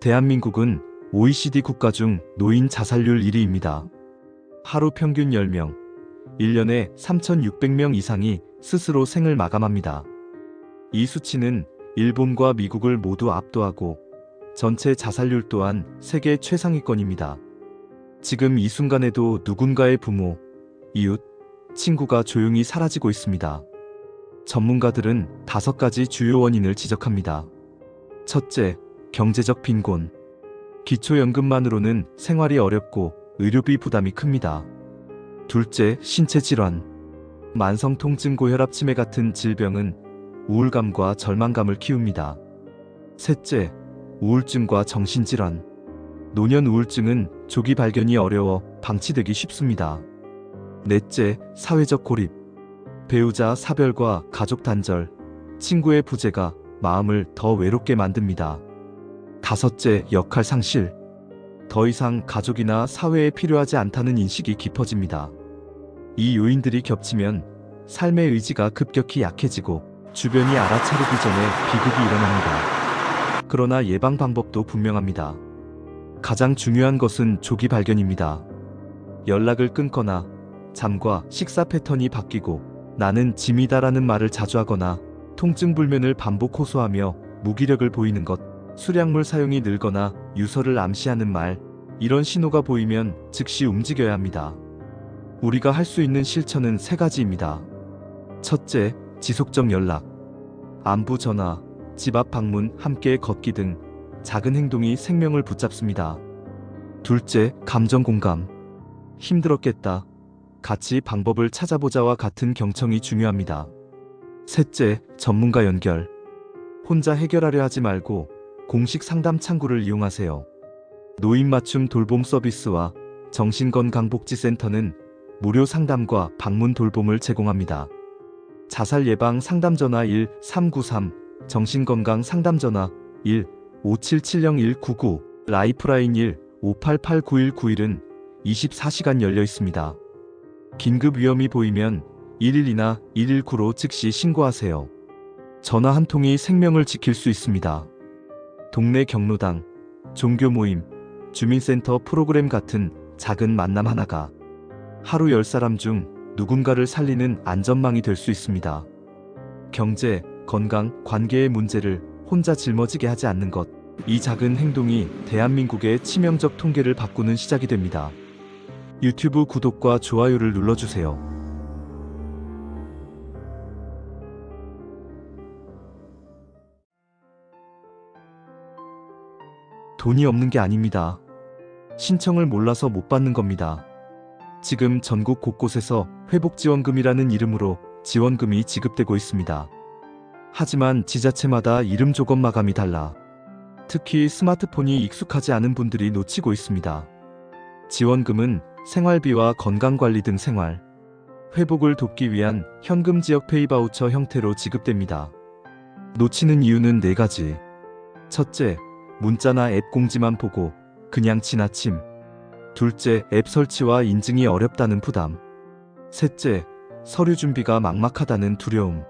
대한민국은 OECD 국가 중 노인 자살률 1위입니다. 하루 평균 10명, 1년에 3,600명 이상이 스스로 생을 마감합니다. 이 수치는 일본과 미국을 모두 압도하고 전체 자살률 또한 세계 최상위권입니다. 지금 이 순간에도 누군가의 부모, 이웃, 친구가 조용히 사라지고 있습니다. 전문가들은 5가지 주요 원인을 지적합니다. 첫째, 경제적 빈곤. 기초연금만으로는 생활이 어렵고 의료비 부담이 큽니다. 둘째, 신체 질환. 만성 통증, 고혈압, 치매 같은 질병은 우울감과 절망감을 키웁니다. 셋째, 우울증과 정신질환. 노년 우울증은 조기 발견이 어려워 방치되기 쉽습니다. 넷째, 사회적 고립. 배우자 사별과 가족 단절, 친구의 부재가 마음을 더 외롭게 만듭니다. 다섯째, 역할 상실. 더 이상 가족이나 사회에 필요하지 않다는 인식이 깊어집니다. 이 요인들이 겹치면 삶의 의지가 급격히 약해지고 주변이 알아차리기 전에 비극이 일어납니다. 그러나 예방 방법도 분명합니다. 가장 중요한 것은 조기 발견입니다. 연락을 끊거나 잠과 식사 패턴이 바뀌고 나는 짐이다라는 말을 자주 하거나 통증 불면을 반복 호소하며 무기력을 보이는 것, 수량물 사용이 늘거나 유서를 암시하는 말, 이런 신호가 보이면 즉시 움직여야 합니다. 우리가 할 수 있는 실천은 3가지입니다. 첫째, 지속적 연락. 안부 전화, 집 앞 방문, 함께 걷기 등 작은 행동이 생명을 붙잡습니다. 둘째, 감정 공감. 힘들었겠다. 같이 방법을 찾아보자와 같은 경청이 중요합니다. 셋째, 전문가 연결. 혼자 해결하려 하지 말고 공식 상담 창구를 이용하세요. 노인 맞춤 돌봄 서비스와 정신건강복지센터는 무료 상담과 방문 돌봄을 제공합니다. 자살 예방 상담 전화 1393, 정신건강 상담 전화 1-577-0199, 라이프라인 1-588-9191은 24시간 열려 있습니다. 긴급 위험이 보이면 112나 119로 즉시 신고하세요. 전화 한 통이 생명을 지킬 수 있습니다. 동네 경로당, 종교 모임, 주민센터 프로그램 같은 작은 만남 하나가 하루 10사람 중 누군가를 살리는 안전망이 될 수 있습니다. 경제, 건강, 관계의 문제를 혼자 짊어지게 하지 않는 것, 이 작은 행동이 대한민국의 치명적 통계를 바꾸는 시작이 됩니다. 유튜브 구독과 좋아요를 눌러주세요. 돈이 없는 게 아닙니다. 신청을 몰라서 못 받는 겁니다. 지금 전국 곳곳에서 회복지원금이라는 이름으로 지원금이 지급되고 있습니다. 하지만 지자체마다 이름 조건 마감이 달라 특히 스마트폰이 익숙하지 않은 분들이 놓치고 있습니다. 지원금은 생활비와 건강관리 등 생활 회복을 돕기 위한 현금 지역 페이바우처 형태로 지급됩니다. 놓치는 이유는 4가지. 첫째, 문자나 앱 공지만 보고 그냥 지나침. 둘째, 앱 설치와 인증이 어렵다는 부담. 셋째, 서류 준비가 막막하다는 두려움.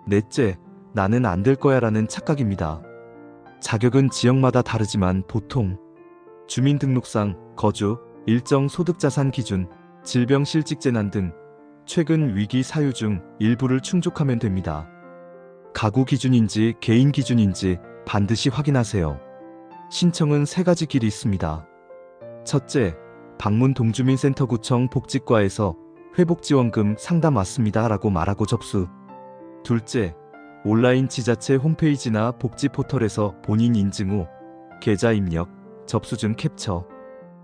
넷째, 나는 안 될 거야 라는 착각입니다. 자격은 지역마다 다르지만 보통 주민등록상, 거주, 일정 소득자산 기준, 질병실직재난 등 최근 위기 사유 중 일부를 충족하면 됩니다. 가구 기준인지 개인 기준인지 반드시 확인하세요. 신청은 3가지 길이 있습니다. 첫째, 방문 동주민센터 구청 복지과에서 회복지원금 상담 왔습니다 라고 말하고 접수. 둘째, 온라인 지자체 홈페이지나 복지포털에서 본인 인증 후 계좌 입력, 접수증 캡처.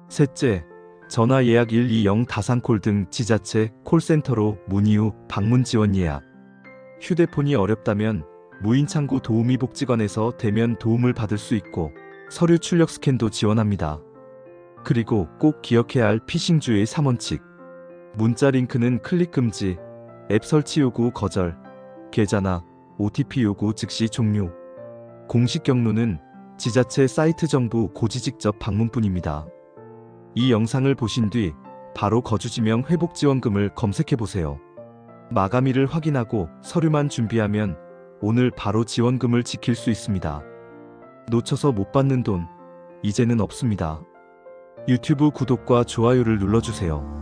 셋째, 전화 예약 120 다산콜 등 지자체 콜센터로 문의 후 방문 지원 예약. 휴대폰이 어렵다면 무인창구 도우미 복지관에서 대면 도움을 받을 수 있고 서류 출력 스캔도 지원합니다. 그리고 꼭 기억해야 할 피싱주의 3원칙. 문자 링크는 클릭 금지, 앱 설치 요구 거절, 계좌나 OTP 요구 즉시 종료. 공식 경로는 지자체 사이트 정보 고지 직접 방문뿐입니다. 이 영상을 보신 뒤 바로 거주지명 회복지원금을 검색해보세요. 마감일을 확인하고 서류만 준비하면 오늘 바로 지원금을 지킬 수 있습니다. 놓쳐서 못 받는 돈, 이제는 없습니다. 유튜브 구독과 좋아요를 눌러주세요.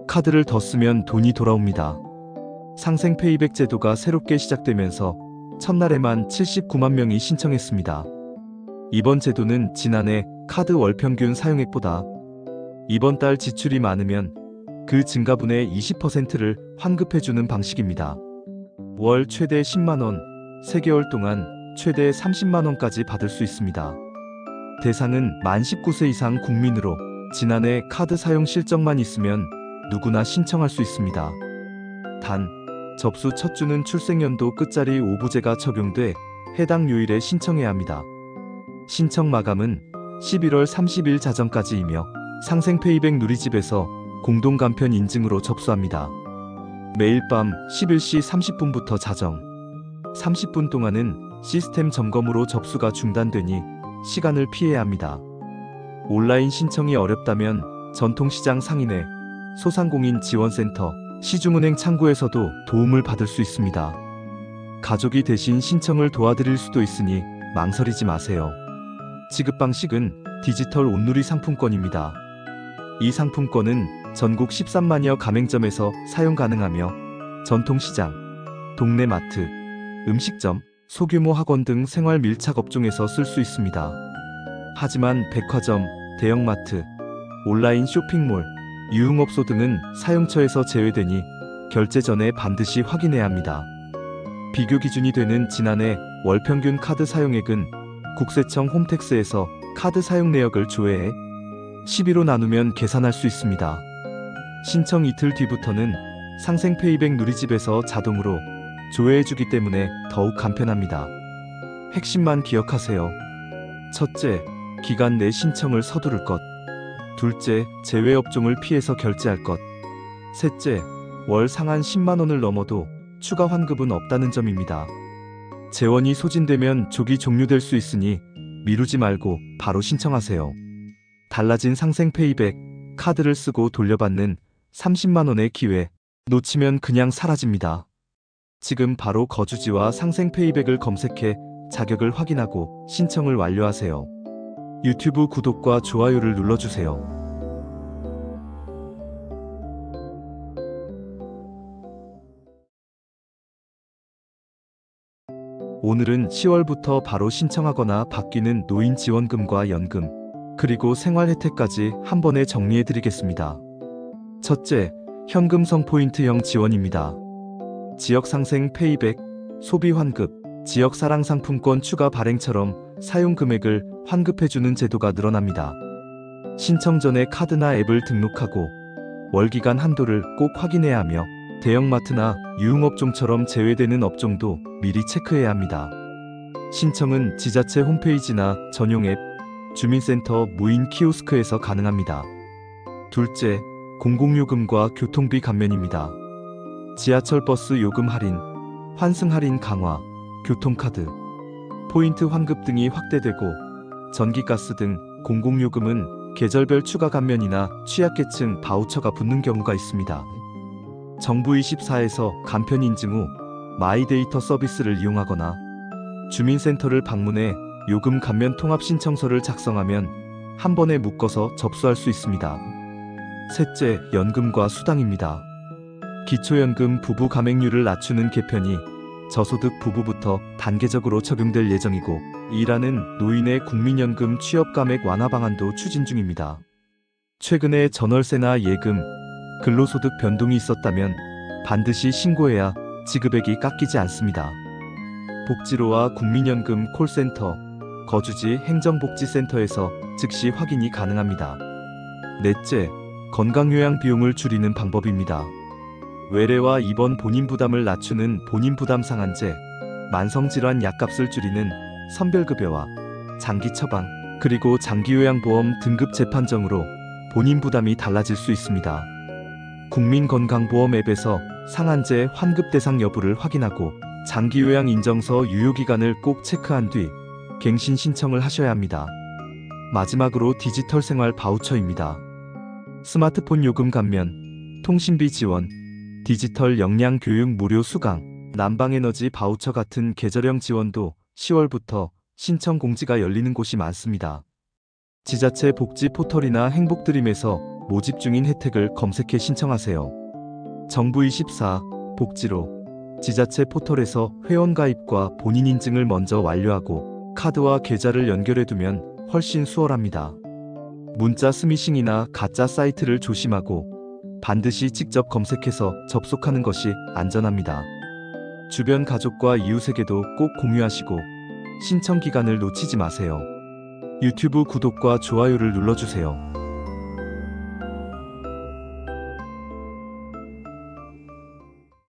카드를 더 쓰면 돈이 돌아옵니다. 상생 페이백 제도가 새롭게 시작되면서 첫날에만 79만 명이 신청했습니다. 이번 제도는 지난해 카드 월 평균 사용액보다 이번 달 지출이 많으면 그 증가분의 20%를 환급해주는 방식입니다. 월 최대 10만원, 3개월 동안 최대 30만원까지 받을 수 있습니다. 대상은 만 19세 이상 국민으로 지난해 카드 사용 실적만 있으면 누구나 신청할 수 있습니다. 단, 접수 첫 주는 출생연도 끝자리 5부제가 적용돼 해당 요일에 신청해야 합니다. 신청 마감은 11월 30일 자정까지이며 상생 페이백 누리집에서 공동 간편 인증으로 접수합니다. 매일 밤 11시 30분부터 자정 30분 동안은 시스템 점검으로 접수가 중단되니 시간을 피해야 합니다. 온라인 신청이 어렵다면 전통시장 상인회, 소상공인 지원센터, 시중은행 창구에서도 도움을 받을 수 있습니다. 가족이 대신 신청을 도와드릴 수도 있으니 망설이지 마세요. 지급 방식은 디지털 온누리 상품권입니다. 이 상품권은 전국 13만여 가맹점에서 사용 가능하며 전통시장, 동네 마트, 음식점, 소규모 학원 등 생활 밀착 업종에서 쓸 수 있습니다. 하지만 백화점, 대형마트, 온라인 쇼핑몰, 유흥업소 등은 사용처에서 제외되니 결제 전에 반드시 확인해야 합니다. 비교 기준이 되는 지난해 월 평균 카드 사용액은 국세청 홈택스에서 카드 사용 내역을 조회해 12로 나누면 계산할 수 있습니다. 신청 이틀 뒤부터는 상생 페이백 누리집에서 자동으로 조회해주기 때문에 더욱 간편합니다. 핵심만 기억하세요. 첫째, 기간 내 신청을 서두를 것. 둘째, 제외 업종을 피해서 결제할 것. 셋째, 월 상한 10만원을 넘어도 추가 환급은 없다는 점입니다. 재원이 소진되면 조기 종료될 수 있으니 미루지 말고 바로 신청하세요. 달라진 상생 페이백, 카드를 쓰고 돌려받는 30만원의 기회, 놓치면 그냥 사라집니다. 지금 바로 거주지와 상생 페이백을 검색해 자격을 확인하고 신청을 완료하세요. 유튜브 구독과 좋아요를 눌러주세요. 오늘은 10월부터 바로 신청하거나 바뀌는 노인 지원금과 연금, 그리고 생활 혜택까지 한 번에 정리해 드리겠습니다. 첫째, 현금성 포인트형 지원입니다. 지역 상생 페이백, 소비 환급, 지역 사랑 상품권 추가 발행처럼 사용 금액을 환급해주는 제도가 늘어납니다. 신청 전에 카드나 앱을 등록하고 월기간 한도를 꼭 확인해야 하며 대형마트나 유흥업종처럼 제외되는 업종도 미리 체크해야 합니다. 신청은 지자체 홈페이지나 전용 앱, 주민센터 무인 키오스크에서 가능합니다. 둘째, 공공요금과 교통비 감면입니다. 지하철 버스 요금 할인, 환승 할인 강화, 교통카드, 포인트 환급 등이 확대되고 전기가스 등 공공요금은 계절별 추가 감면이나 취약계층 바우처가 붙는 경우가 있습니다. 정부24에서 간편 인증 후 마이데이터 서비스를 이용하거나 주민센터를 방문해 요금 감면 통합 신청서를 작성하면 한 번에 묶어서 접수할 수 있습니다. 셋째, 연금과 수당입니다. 기초연금 부부 감액률을 낮추는 개편이 저소득 부부부터 단계적으로 적용될 예정이고 일하는 노인의 국민연금 취업 감액 완화 방안도 추진 중입니다. 최근에 전월세나 예금, 근로소득 변동이 있었다면 반드시 신고해야 지급액이 깎이지 않습니다. 복지로와 국민연금 콜센터, 거주지 행정복지센터에서 즉시 확인이 가능합니다. 넷째, 건강요양 비용을 줄이는 방법입니다. 외래와 입원 본인 부담을 낮추는 본인 부담 상한제, 만성질환 약값을 줄이는 선별급여와 장기 처방, 그리고 장기요양보험 등급 재판정으로 본인 부담이 달라질 수 있습니다. 국민건강보험 앱에서 상한제 환급 대상 여부를 확인하고 장기요양 인정서 유효기간을 꼭 체크한 뒤 갱신 신청을 하셔야 합니다. 마지막으로 디지털 생활 바우처입니다. 스마트폰 요금 감면, 통신비 지원, 디지털 역량 교육 무료 수강, 난방에너지 바우처 같은 계절형 지원도 10월부터 신청 공지가 열리는 곳이 많습니다. 지자체 복지 포털이나 행복드림에서 모집 중인 혜택을 검색해 신청하세요. 정부24 복지로 지자체 포털에서 회원가입과 본인 인증을 먼저 완료하고 카드와 계좌를 연결해두면 훨씬 수월합니다. 문자 스미싱이나 가짜 사이트를 조심하고 반드시 직접 검색해서 접속하는 것이 안전합니다. 주변 가족과 이웃에게도 꼭 공유하시고 신청 기간을 놓치지 마세요. 유튜브 구독과 좋아요를 눌러주세요.